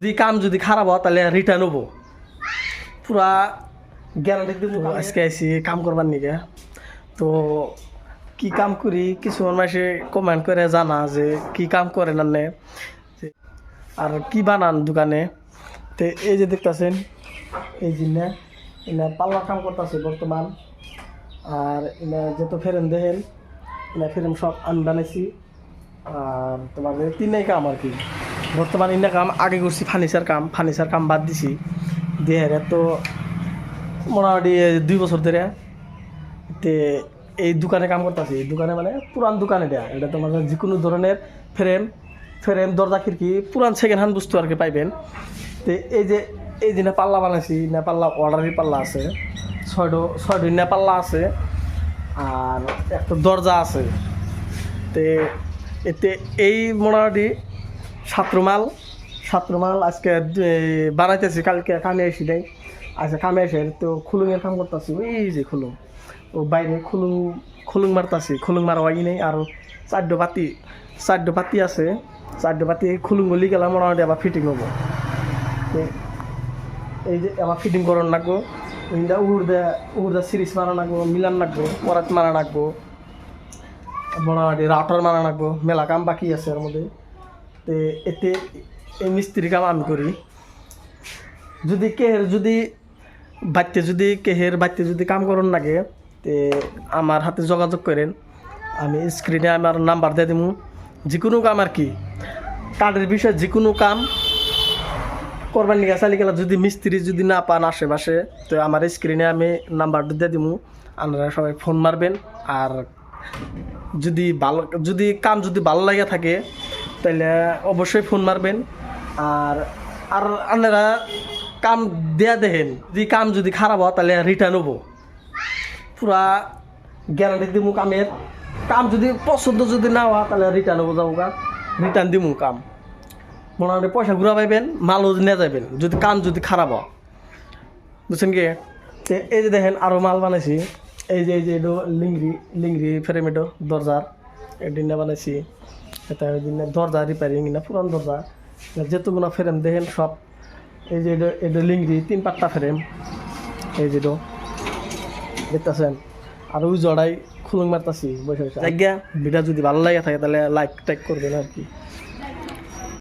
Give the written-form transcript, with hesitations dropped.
যদি কাম যদি খারাপ হয় তাহলে রিটার্ন হবো পুরা গ্যারান্টি দিব। আজকে আইসি কাম করবার নিকে তো কি কাম করি কিছু মানুষে কমেন্ট করে জানা যে কি কাম করে না আর কি বানান দোকানে। তো এই যে দেখতেছেন এই জিনিস এনে পাল্লার কাম করতেছে বর্তমান। আর এনে যত ফেরেন দেখেন এনে ফেরেন সব আমি বানাইছি। আর তোমার তিনটাই কাম আর কি বর্তমান ইনা কাম আগে করছি ফার্নিচার কাম বাদ দিছি দিয়ে তো মোটামুটি 2 বছর ধরে তে এই দোকানে কাম করতেছি। এই দোকানে মানে পুরান দোকান এটা তোমার যে কোনো ধরনের ফ্রেম দরজা খিড়কি পুরান সেকেন্ড হ্যান্ড বস্তু আর কি পাইবেন। তো এই যে পাল্লা বানাইছি পাল্লা অর্ডারি পাল্লা আছে ছয়ডো পাল্লা আছে আর একটা দরজা আছে। তে এতে এই মোটামুটি সাত মাল আজকে বানাইতেছি কালকে কামে আসি দেয় আচ্ছা কামে আসে তো খুলুঙের কাম করতেছি। ওই যে খুলুং ও বাইরে খুলুং মারতাছি খুলুং মারা হয় নেই আর চারডো পাতি আছে চারডো পাতি খুলুং গলি গেলাম মোটামুটি আবার ফিটিং হবো। এই যে আবার ফিটিং করার লাগবো উড়দা সিরিজ মারা লাগবো মিলান লাগবো পরাত মারা লাগবো মোটামুটি রাউটার মারা লাগবো মেলা কাম বাকি আছে এর মধ্যে। তো এতে এই মিস্ত্রি কাম আমি করি। যদি কেহের বাড়িতে যদি কাম করুন লাগে তে আমার হাতে যোগাযোগ করেন। আমি স্ক্রিনে আমার নাম্বার দিয়ে দিব। যে কোনো কাম আর কি কাঠের বিষয়ে যে কোনো কাম করবার নিয়ে চালি গেলে যদি মিস্ত্রি যদি না পান আশেপাশে তো আমার স্ক্রিনে আমি নাম্বারটা দিয়ে দিব। আপনারা সবাই ফোন মারবেন। আর যদি কাম ভালো লাগে থাকে তাহলে অবশ্যই ফোন মারবেন। আর আপনারা কাম দেয়া দেখেন যদি কাম খারাপ হয় তাহলে রিটার্ন হবো পুরা গ্যারান্টি দিব। কাম যদি পছন্দ যদি না হয় তাহলে রিটার্ন হবো যাবো রিটার্ন দিব। কাম মোটামুটি পয়সা ঘুরা পাইবেন মালও নিয়ে যাবেন যদি কাম খারাপ হয় বুঝছেন কি। এই যে দেখেন আরও মাল বানাইছি এই যে এটা লিংরি ফ্রেম এটা দরজার এদিনে বানাইছি। এটা দরজা রিপেয়ারিং না পুরান দরজা যেতগুলো ফ্রেম দেখেন সব এই যে এটা লিংরি 3 পাট্টা ফ্রেম এই যে দেখতেছেন। আর ওই জড়াই খুলুং মারতাছি বসে জায়গা ভিডিও যদি ভালো লাগে থাকে তাহলে লাইক টাইক করবেন আর কি।